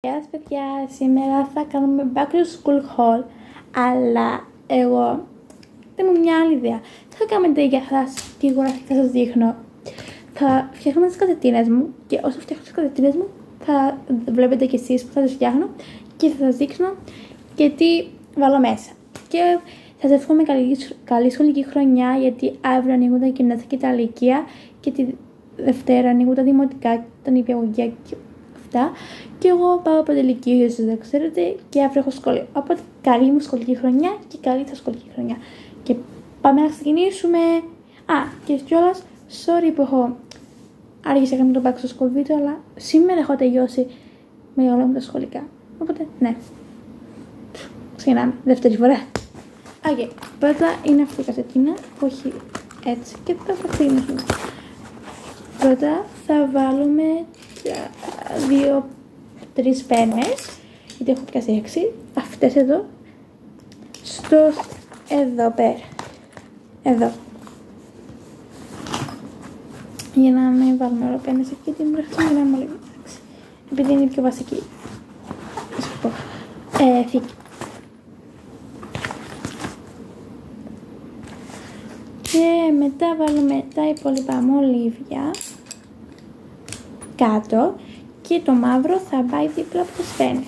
Γεια σας παιδιά, σήμερα θα κάνουμε back to school haul, αλλά εγώ δεν μου μια άλλη ιδέα. Θα κάνουμε τέτοια γρήγορα και θα σας δείχνω. Θα φτιάχνω τις κατετίνες μου και όσο φτιάχνω τις κατετίνες μου θα βλέπετε και εσείς που θα τις φτιάχνω και θα σας δείξω και τι βάλω μέσα. Και θα σας εύχομαι καλή σχολική χρονιά, γιατί αύριο ανοίγουν τα γυμνάσια και τα λυκεία και τη Δευτέρα ανοίγουν τα δημοτικά, τα νηπιαγωγεία και αυτά. Και εγώ πάω πεντελικείο, ίσως δεν ξέρετε, και αύριο έχω σχολείο. Οπότε καλή μου σχολική χρονιά και καλή σας σχολική χρονιά. Και πάμε να ξεκινήσουμε. Και κιόλας, sorry που έχω άργησα να κάνω το back to school βίντεο, αλλά σήμερα έχω τελειώσει με όλα μου τα σχολικά. Οπότε, ναι. Ξεκινάμε, δεύτερη φορά. Πρώτα είναι αυτή η κατετίνα, όχι έτσι, και θα ξεκινήσουμε. Πρώτα θα βάλουμε 2-3 πένες, γιατί έχω πιάσει 6, αυτές εδώ, εδώ πέρα, εδώ. Για να μην βάλουμε όλο πένες εκεί, την πρέπει να είμαι λίγο, επειδή είναι πιο βασική. Θήκη. Και μετά βάλουμε τα υπόλοιπα μολύβια κάτω και το μαύρο θα πάει δίπλα από τις πένες.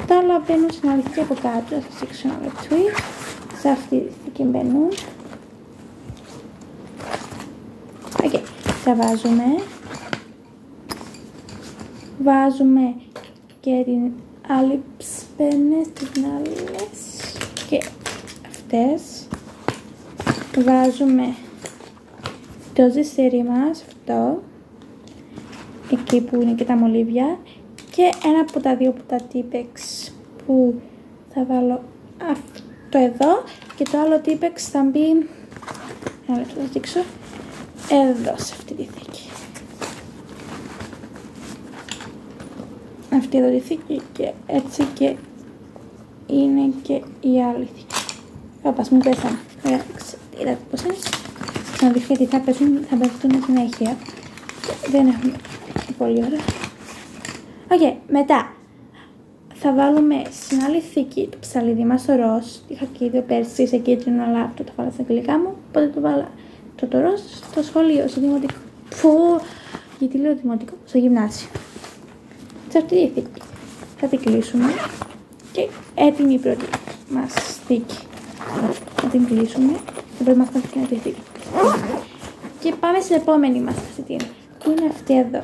Τα άλλα μπαίνουν στην άλλη θήκη από κάτω, θα σας δείξω ένα λεπτό. Σε αυτή τη θήκη μπαίνουν. Τα βάζουμε και την άλλη πένες, τις άλλες και αυτές. Βάζουμε το ζυσίρι μας, αυτό, εκεί που είναι και τα μολύβια, και ένα από τα δύο από τα Tipex που θα βάλω αυτό εδώ, και το άλλο Tipex θα μπει, ένα λεπτό θα δείξω, εδώ σε αυτή τη θήκη. Αυτή εδώ τη θήκη και έτσι, και είναι και η άλλη θήκη. Όπας, μου πέσανε. Είδατε πως είναι. Να δείχνω γιατί θα πέφτουν συνέχεια. Δεν έχουμε πολύ ώρα. Μετά θα βάλουμε στην άλλη θήκη το ψαλίδι μας, το ροζ. Είχα και δύο πέρσι σε κίτρινο, αλλά αυτό το βάλα στα αγγλικά μου. Οπότε το βάλα το ροζ στο σχολείο, στο δημοτικό. Γιατί λέω δημοτικό, στο γυμνάσιο. Σε αυτή τη θήκη θα την κλείσουμε και έτοιμη η πρώτη μας θήκη. Θα την κλείσουμε. Δεν πρέπει να φτιάξουμε τη θήκη. Και πάμε στην επόμενη μας κατετίνα, που είναι αυτή εδώ.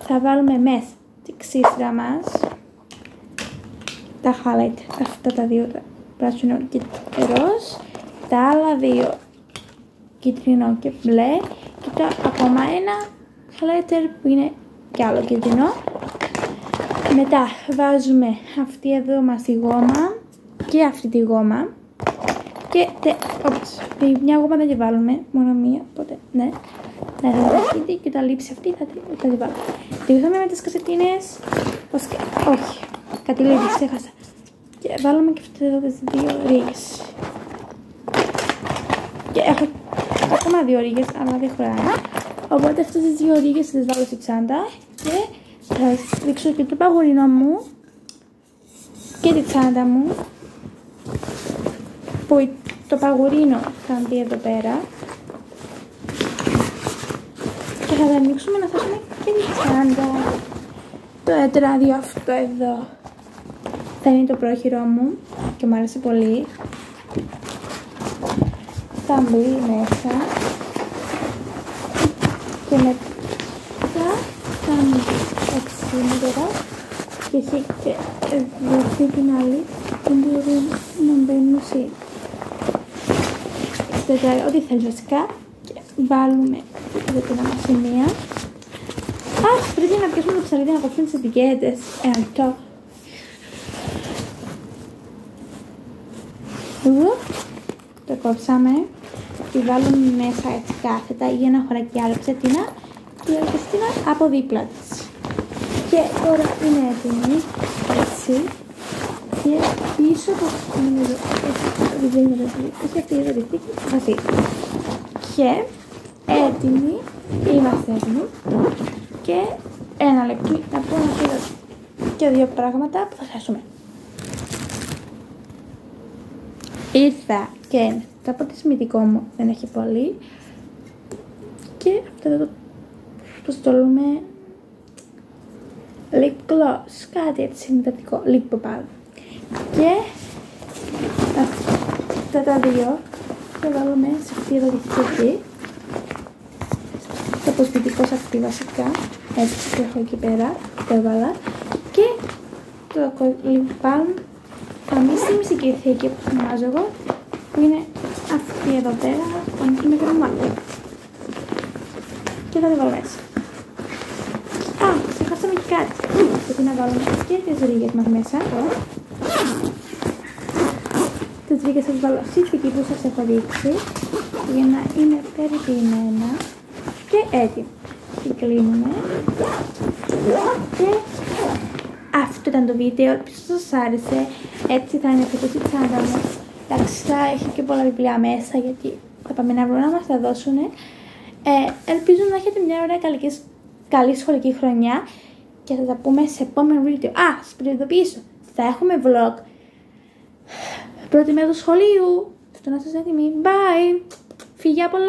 Θα βάλουμε μέσα τη ξύστρα μας, τα highlight, αυτά τα δύο, τα πράσινο και ροζ, τα άλλα δύο κίτρινο και μπλε, και το ακόμα ένα highlighter που είναι κι άλλο κίτρινο. Μετά βάζουμε αυτή εδώ μας τη γόμα και αυτή τη γόμα. Και μια γόμα δεν τη βάλουμε, μόνο μία, οπότε ναι. Θα τη και όταν λείψει αυτή θα τη βάλω. Τελειώσαμε με τις κασετίνες. Όχι, κάτι λίγο ξέχασα. Και βάλουμε και αυτές εδώ τις δύο ρίγες. Και έχω ακόμα δύο ρίγες, αλλά δεν χωράνε. Οπότε αυτές τις δύο ρίγες θα τις βάλω στη τσάντα. Και θα δείξω και το παγουρινό μου και τη τσάντα μου, που το παγουρίνο θα μπει εδώ πέρα, και θα τα ανοίξουμε να θέσουμε και τη τσάντα. Το τετράδιο αυτό εδώ θα είναι το πρόχειρό μου και μου άρεσε πολύ. Θα μπει μέσα και μετά θα ανοίξουμε τώρα, και εσύ και αυτή την άλλη δεν μπορούν να μπαίνουν εσύ. Ό,τι θέλει βασικά, και βάλουμε εδώ την σημεία. Πρέπει να πιάσουμε το ψαλίδι να κόψουμε τις ετικέτες. Ένα λεπτό. Εδώ το κόψαμε και βάλουμε μέσα έτσι κάθετα για να χωράει και άλλη ξετίνα, και η άλλη ξετίνα από δίπλα της. Και τώρα είναι έτοιμη έτσι, και πίσω από αυτή εδώ τη θήκη θα φύγει. Και έτοιμοι, είμαστε έτοιμοι, και ένα λεπτό να πω να φύγω και 2 πράγματα που θα χρειαστούμε. Ήρθα και το αποτιμητικό μου δεν έχει πολύ. Και αυτό εδώ το στολούμε lip gloss, κάτι έτσι συνδετικό, lip balm. Και αυτά τα δύο θα βάλουμε σε αυτή εδώ τη θήκη. Το αποσμητικό σε αυτή βασικά, έτσι το έχω εκεί πέρα, το έβαλα. Και το lip balm πάμε στη μυστική θήκη που ονομάζω εγώ, που είναι αυτή εδώ πέρα, πάνω στο μικρό μάτι. Και θα τη βάλω μέσα. Α, ξεχάσαμε και κάτι. Πρέπει να βάλουμε και τις ρίγες μας μέσα. Τις ρίγες θα τις βάλω στη θήκη που σας έχω δείξει, για να είναι περιποιημένα και έτοιμο. Την κλείνουμε. Και αυτό ήταν το βίντεο. Ελπίζω σας άρεσε. Έτσι θα είναι αυτό η τσάντα μου. Εντάξει, θα έχει και πολλά βιβλία μέσα, γιατί θα πάμε να βρούμε να μας τα δώσουν. Ελπίζω να έχετε μια ωραία καλή σχολική χρονιά και θα τα πούμε σε επόμενο βίντεο. Α, σας προειδοποιήσω, θα έχουμε vlog πρώτη μέρα του σχολείου. Αυτό να σας έτοιμοι. Bye! Φιλιά πολλά!